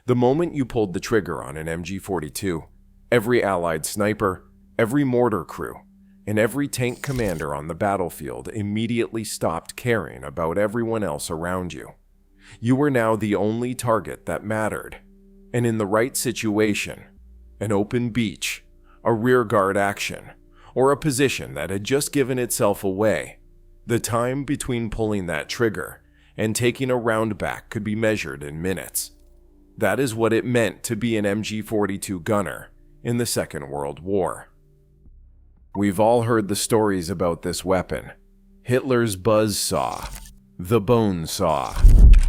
The moment you pulled the trigger on an MG42, every Allied sniper, every mortar crew, and every tank commander on the battlefield immediately stopped caring about everyone else around you. You were now the only target that mattered. And in the right situation, an open beach, a rearguard action, or a position that had just given itself away, the time between pulling that trigger and taking a round back could be measured in minutes. That is what it meant to be an MG42 gunner in the Second World War. We've all heard the stories about this weapon. Hitler's buzzsaw, the bone saw,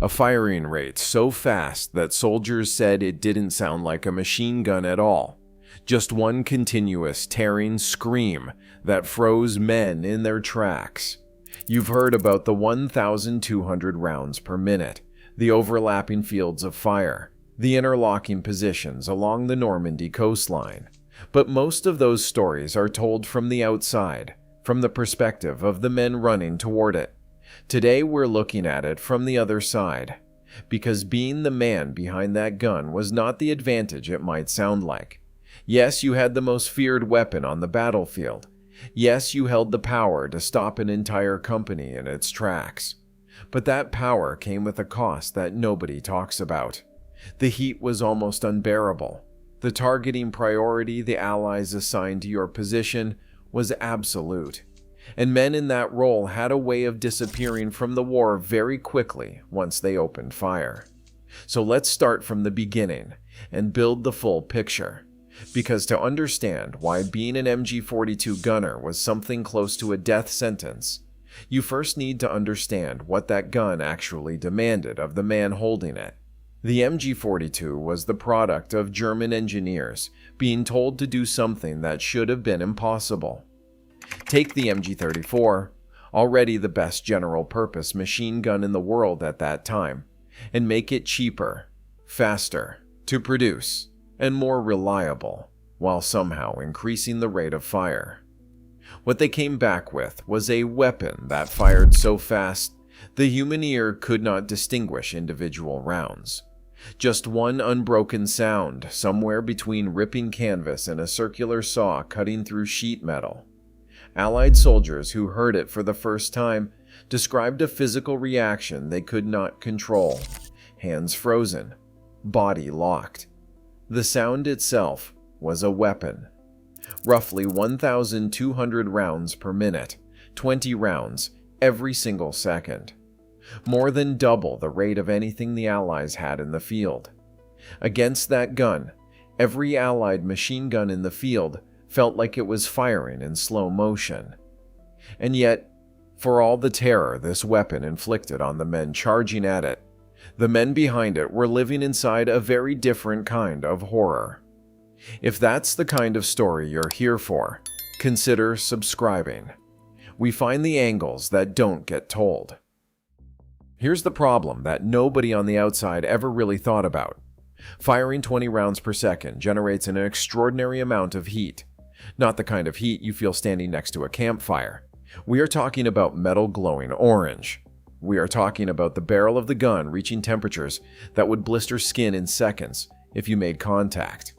a firing rate so fast that soldiers said it didn't sound like a machine gun at all. Just one continuous tearing scream that froze men in their tracks. You've heard about the 1,200 rounds per minute, the overlapping fields of fire, the interlocking positions along the Normandy coastline. But most of those stories are told from the outside, from the perspective of the men running toward it. Today we're looking at it from the other side, because being the man behind that gun was not the advantage it might sound like. Yes, you had the most feared weapon on the battlefield. Yes, you held the power to stop an entire company in its tracks. But that power came with a cost that nobody talks about. The heat was almost unbearable. The targeting priority the Allies assigned to your position was absolute. And men in that role had a way of disappearing from the war very quickly once they opened fire. So let's start from the beginning and build the full picture. Because to understand why being an MG42 gunner was something close to a death sentence, you first need to understand what that gun actually demanded of the man holding it. The MG42 was the product of German engineers being told to do something that should have been impossible. Take the MG34, already the best general-purpose machine gun in the world at that time, and make it cheaper, faster to produce, and more reliable, while somehow increasing the rate of fire. What they came back with was a weapon that fired so fast the human ear could not distinguish individual rounds. Just one unbroken sound somewhere between ripping canvas and a circular saw cutting through sheet metal. Allied soldiers who heard it for the first time described a physical reaction they could not control. Hands frozen, body locked. The sound itself was a weapon. Roughly 1,200 rounds per minute, 20 rounds every single second. More than double the rate of anything the Allies had in the field. Against that gun, every Allied machine gun in the field felt like it was firing in slow motion. And yet, for all the terror this weapon inflicted on the men charging at it, the men behind it were living inside a very different kind of horror. If that's the kind of story you're here for, consider subscribing. We find the angles that don't get told. Here's the problem that nobody on the outside ever really thought about. Firing 20 rounds per second generates an extraordinary amount of heat. Not the kind of heat you feel standing next to a campfire. We are talking about metal glowing orange. We are talking about the barrel of the gun reaching temperatures that would blister skin in seconds if you made contact.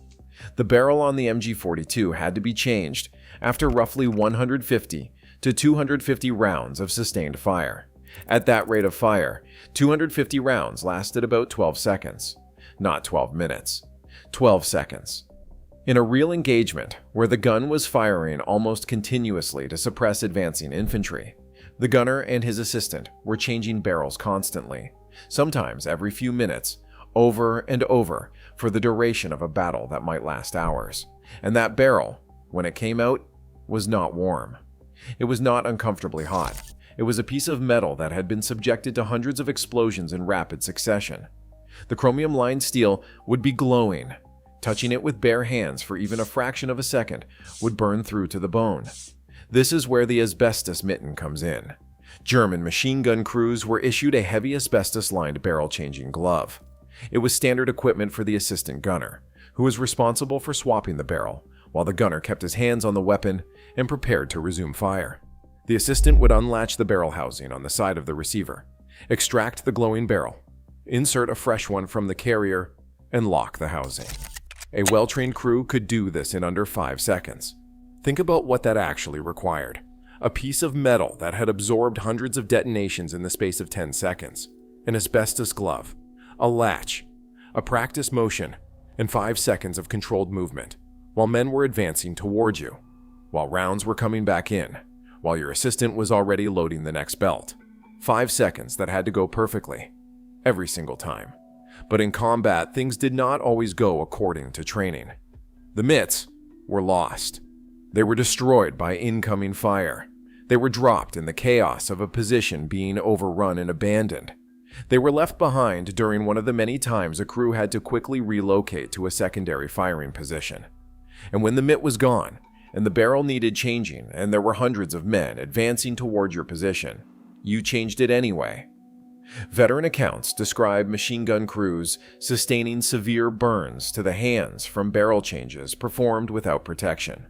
The barrel on the MG42 had to be changed after roughly 150 to 250 rounds of sustained fire. At that rate of fire, 250 rounds lasted about 12 seconds. Not 12 minutes. 12 seconds. In a real engagement, where the gun was firing almost continuously to suppress advancing infantry, the gunner and his assistant were changing barrels constantly, sometimes every few minutes, over and over, for the duration of a battle that might last hours. And that barrel, when it came out, was not warm. It was not uncomfortably hot. It was a piece of metal that had been subjected to hundreds of explosions in rapid succession. The chromium-lined steel would be glowing. Touching it with bare hands for even a fraction of a second would burn through to the bone. This is where the asbestos mitten comes in. German machine gun crews were issued a heavy asbestos-lined barrel-changing glove. It was standard equipment for the assistant gunner, who was responsible for swapping the barrel, while the gunner kept his hands on the weapon and prepared to resume fire. The assistant would unlatch the barrel housing on the side of the receiver, extract the glowing barrel, insert a fresh one from the carrier, and lock the housing. A well-trained crew could do this in under 5 seconds. Think about what that actually required. A piece of metal that had absorbed hundreds of detonations in the space of 10 seconds, an asbestos glove, a latch, a practice motion, and 5 seconds of controlled movement, while men were advancing toward you, while rounds were coming back in, while your assistant was already loading the next belt. 5 seconds that had to go perfectly, every single time. But in combat, things did not always go according to training. The mitts were lost. They were destroyed by incoming fire. They were dropped in the chaos of a position being overrun and abandoned. They were left behind during one of the many times a crew had to quickly relocate to a secondary firing position. And when the mitt was gone, and the barrel needed changing, and there were hundreds of men advancing toward your position, you changed it anyway. Veteran accounts describe machine gun crews sustaining severe burns to the hands from barrel changes performed without protection.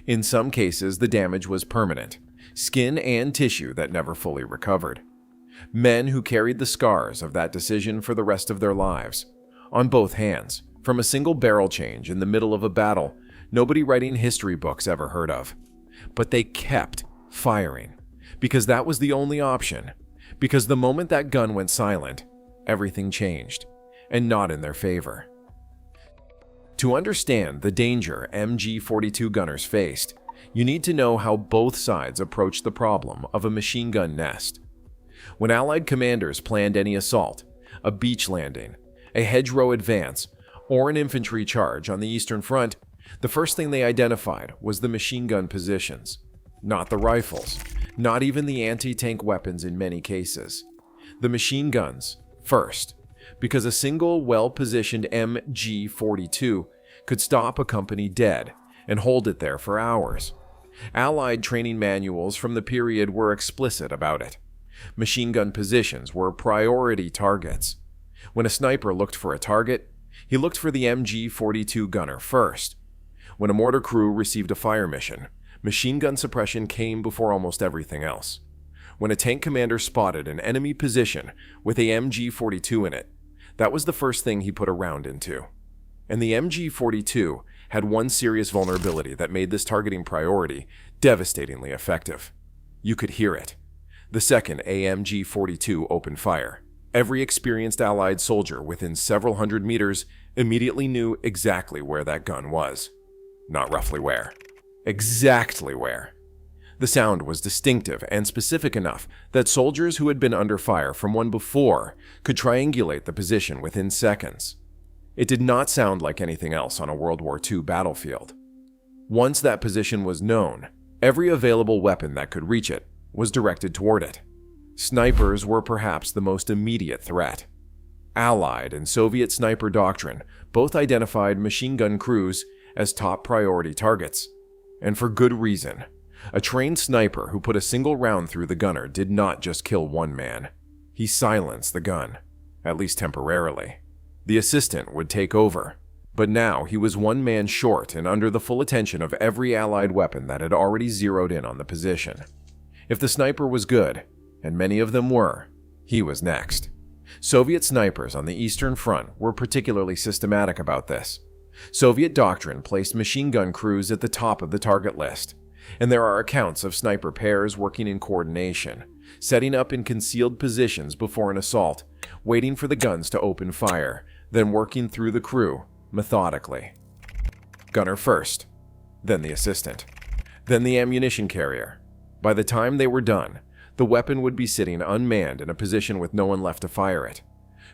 In some cases, the damage was permanent, skin and tissue that never fully recovered. Men who carried the scars of that decision for the rest of their lives, on both hands, from a single barrel change in the middle of a battle nobody writing history books ever heard of. But they kept firing, because that was the only option, because the moment that gun went silent, everything changed, and not in their favor. To understand the danger MG42 gunners faced, you need to know how both sides approached the problem of a machine gun nest. When Allied commanders planned any assault, a beach landing, a hedgerow advance, or an infantry charge on the Eastern Front, the first thing they identified was the machine gun positions, not the rifles, not even the anti-tank weapons in many cases. The machine guns first, because a single well-positioned MG42 could stop a company dead and hold it there for hours. Allied training manuals from the period were explicit about it. Machine gun positions were priority targets. When a sniper looked for a target, he looked for the MG42 gunner first. When a mortar crew received a fire mission, machine gun suppression came before almost everything else. When a tank commander spotted an enemy position with a MG42 in it, that was the first thing he put a round into. And the MG42 had one serious vulnerability that made this targeting priority devastatingly effective. You could hear it. The second AMG-42 opened fire. Every experienced Allied soldier within several hundred meters immediately knew exactly where that gun was. Not roughly where. Exactly where. The sound was distinctive and specific enough that soldiers who had been under fire from one before could triangulate the position within seconds. It did not sound like anything else on a World War II battlefield. Once that position was known, every available weapon that could reach it was directed toward it. Snipers were perhaps the most immediate threat. Allied and Soviet sniper doctrine both identified machine gun crews as top priority targets. And for good reason. A trained sniper who put a single round through the gunner did not just kill one man. He silenced the gun, at least temporarily. The assistant would take over, but now he was one man short and under the full attention of every Allied weapon that had already zeroed in on the position. If the sniper was good, and many of them were, he was next. Soviet snipers on the Eastern Front were particularly systematic about this. Soviet doctrine placed machine gun crews at the top of the target list, and there are accounts of sniper pairs working in coordination, setting up in concealed positions before an assault, waiting for the guns to open fire, then working through the crew methodically. Gunner first, then the assistant, then the ammunition carrier. By the time they were done, the weapon would be sitting unmanned in a position with no one left to fire it.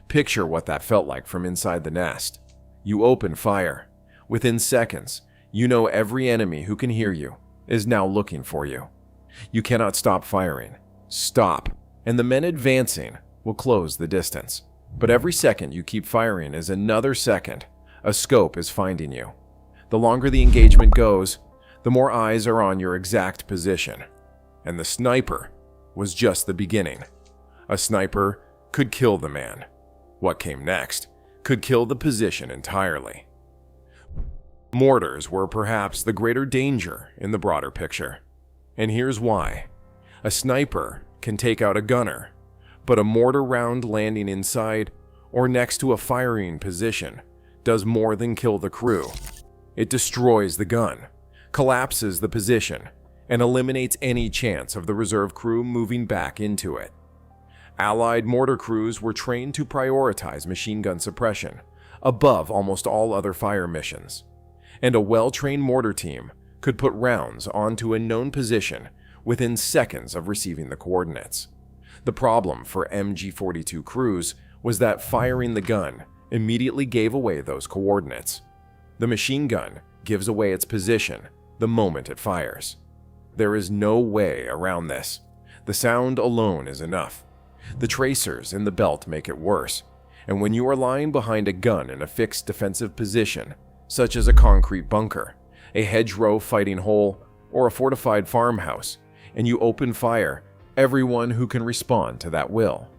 Picture what that felt like from inside the nest. You open fire. Within seconds, you know every enemy who can hear you is now looking for you. You cannot stop firing. Stop, and the men advancing will close the distance. But every second you keep firing is another second a scope is finding you. The longer the engagement goes, the more eyes are on your exact position. And the sniper was just the beginning. A sniper could kill the man. What came next could kill the position entirely. Mortars were perhaps the greater danger in the broader picture. And here's why. A sniper can take out a gunner, but a mortar round landing inside or next to a firing position does more than kill the crew. It destroys the gun, collapses the position, and eliminates any chance of the reserve crew moving back into it. Allied mortar crews were trained to prioritize machine gun suppression above almost all other fire missions, and a well-trained mortar team could put rounds onto a known position within seconds of receiving the coordinates. The problem for MG42 crews was that firing the gun immediately gave away those coordinates. The machine gun gives away its position the moment it fires. There is no way around this. The sound alone is enough. The tracers in the belt make it worse, and when you are lying behind a gun in a fixed defensive position, such as a concrete bunker, a hedgerow fighting hole, or a fortified farmhouse, and you open fire, everyone who can respond to that will.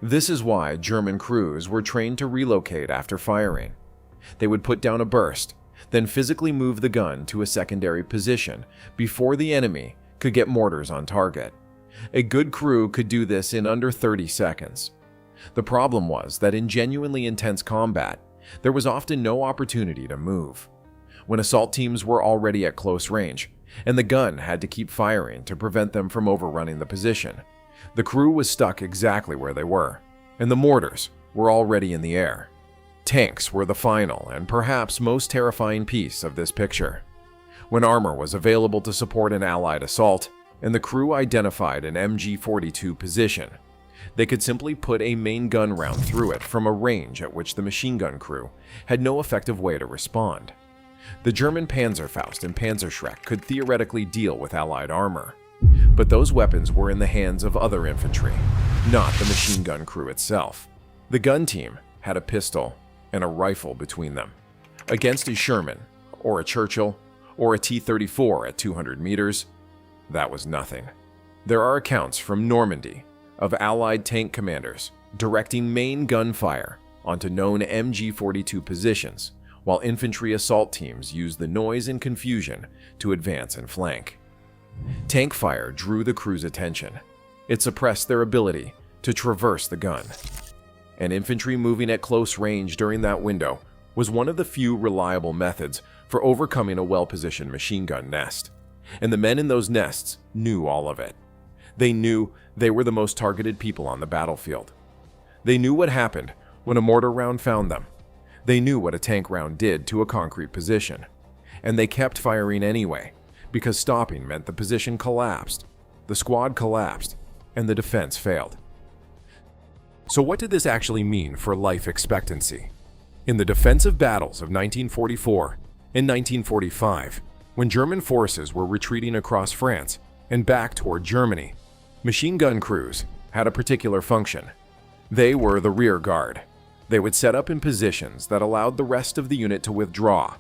This is why German crews were trained to relocate after firing. They would put down a burst, then physically move the gun to a secondary position before the enemy could get mortars on target. A good crew could do this in under 30 seconds. The problem was that in genuinely intense combat, there was often no opportunity to move. When assault teams were already at close range, and the gun had to keep firing to prevent them from overrunning the position, the crew was stuck exactly where they were, and the mortars were already in the air. Tanks were the final and perhaps most terrifying piece of this picture. When armor was available to support an Allied assault, and the crew identified an MG42 position, they could simply put a main gun round through it from a range at which the machine gun crew had no effective way to respond. The German Panzerfaust and Panzerschreck could theoretically deal with Allied armor, but those weapons were in the hands of other infantry, not the machine gun crew itself. The gun team had a pistol and a rifle between them. Against a Sherman, or a Churchill, or a T-34 at 200 meters, that was nothing. There are accounts from Normandy of Allied tank commanders directing main gunfire onto known MG42 positions, while infantry assault teams used the noise and confusion to advance and flank. Tank fire drew the crew's attention. It suppressed their ability to traverse the gun. And infantry moving at close range during that window was one of the few reliable methods for overcoming a well-positioned machine gun nest. And the men in those nests knew all of it. They knew they were the most targeted people on the battlefield. They knew what happened when a mortar round found them. They knew what a tank round did to a concrete position. And they kept firing anyway, because stopping meant the position collapsed, the squad collapsed, and the defense failed. So what did this actually mean for life expectancy? In the defensive battles of 1944 and 1945, when German forces were retreating across France and back toward Germany, machine gun crews had a particular function. They were the rear guard. They would set up in positions that allowed the rest of the unit to withdraw,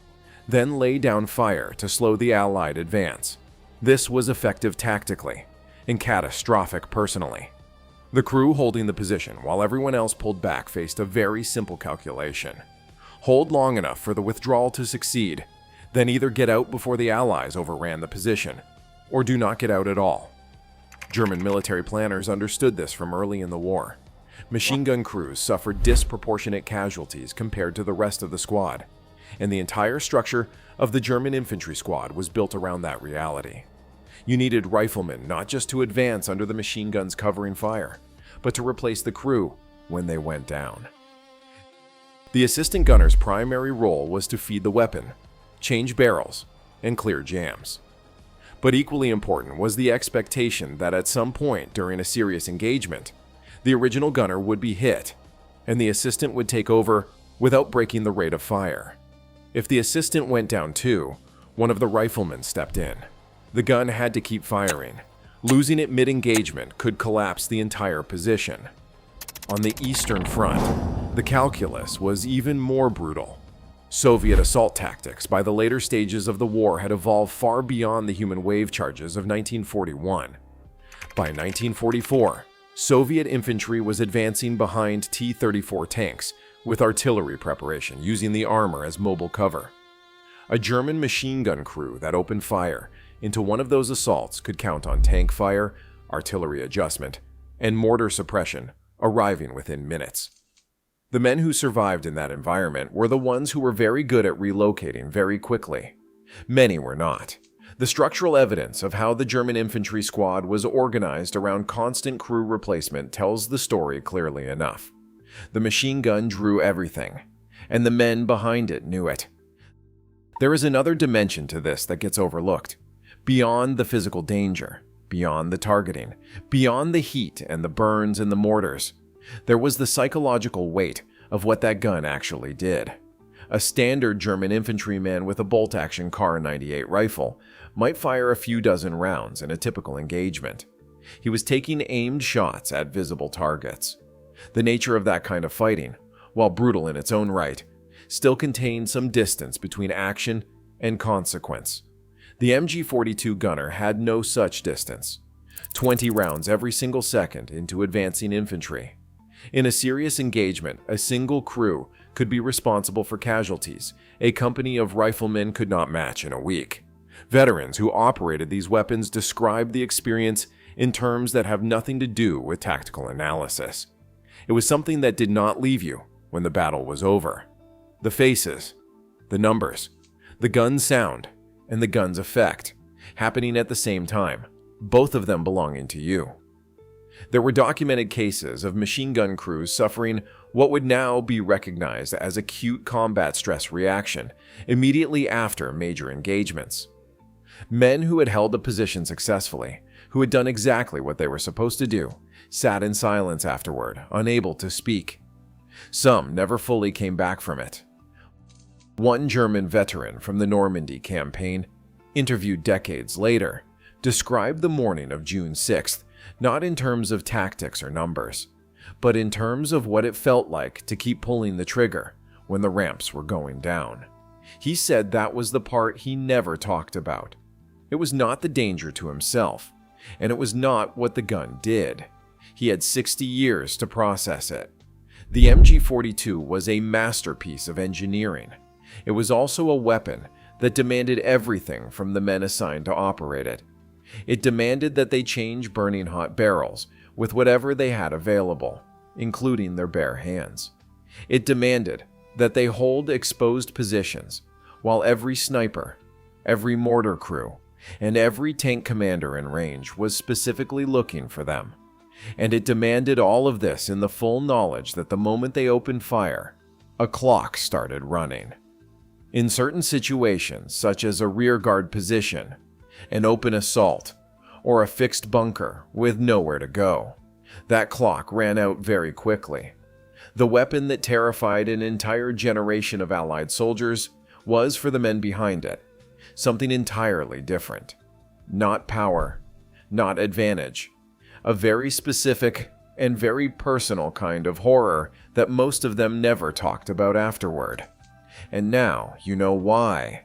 then lay down fire to slow the Allied advance. This was effective tactically and catastrophic personally. The crew holding the position while everyone else pulled back faced a very simple calculation. Hold long enough for the withdrawal to succeed, then either get out before the Allies overran the position, or do not get out at all. German military planners understood this from early in the war. Machine gun crews suffered disproportionate casualties compared to the rest of the squad, and the entire structure of the German infantry squad was built around that reality. You needed riflemen not just to advance under the machine guns covering fire, but to replace the crew when they went down. The assistant gunner's primary role was to feed the weapon, change barrels, and clear jams. But equally important was the expectation that at some point during a serious engagement, the original gunner would be hit, and the assistant would take over without breaking the rate of fire. If the assistant went down too, one of the riflemen stepped in. The gun had to keep firing. Losing it mid-engagement could collapse the entire position. On the Eastern Front, the calculus was even more brutal. Soviet assault tactics by the later stages of the war had evolved far beyond the human wave charges of 1941. By 1944, Soviet infantry was advancing behind T-34 tanks with artillery preparation, using the armor as mobile cover. A German machine gun crew that opened fire into one of those assaults could count on tank fire, artillery adjustment, and mortar suppression arriving within minutes. The men who survived in that environment were the ones who were very good at relocating very quickly. Many were not. The structural evidence of how the German infantry squad was organized around constant crew replacement tells the story clearly enough. The machine gun drew everything, and the men behind it knew it. There is another dimension to this that gets overlooked. Beyond the physical danger, beyond the targeting, beyond the heat and the burns and the mortars, there was the psychological weight of what that gun actually did. A standard German infantryman with a bolt-action Kar 98 rifle might fire a few dozen rounds in a typical engagement. He was taking aimed shots at visible targets. The nature of that kind of fighting, while brutal in its own right, still contained some distance between action and consequence. The MG42 gunner had no such distance. 20 rounds every single second into advancing infantry. In a serious engagement, a single crew could be responsible for casualties a company of riflemen could not match in a week. Veterans who operated these weapons described the experience in terms that have nothing to do with tactical analysis. It was something that did not leave you when the battle was over. The faces, the numbers, the gun's sound, and the gun's effect happening at the same time, both of them belonging to you. There were documented cases of machine gun crews suffering what would now be recognized as acute combat stress reaction immediately after major engagements. Men who had held a position successfully, who had done exactly what they were supposed to do, sat in silence afterward, unable to speak. Some never fully came back from it. One German veteran from the Normandy campaign, interviewed decades later, described the morning of June 6th not in terms of tactics or numbers, but in terms of what it felt like to keep pulling the trigger when the ramps were going down. He said that was the part he never talked about. It was not the danger to himself, and it was not what the gun did. He had 60 years to process it. The MG42 was a masterpiece of engineering. It was also a weapon that demanded everything from the men assigned to operate it. It demanded that they change burning hot barrels with whatever they had available, including their bare hands. It demanded that they hold exposed positions while every sniper, every mortar crew, and every tank commander in range was specifically looking for them. And it demanded all of this in the full knowledge that the moment they opened fire, a clock started running. In certain situations, such as a rearguard position, an open assault, or a fixed bunker with nowhere to go, that clock ran out very quickly. The weapon that terrified an entire generation of Allied soldiers was, for the men behind it, something entirely different. Not power, not advantage, a very specific and very personal kind of horror that most of them never talked about afterward. And now you know why.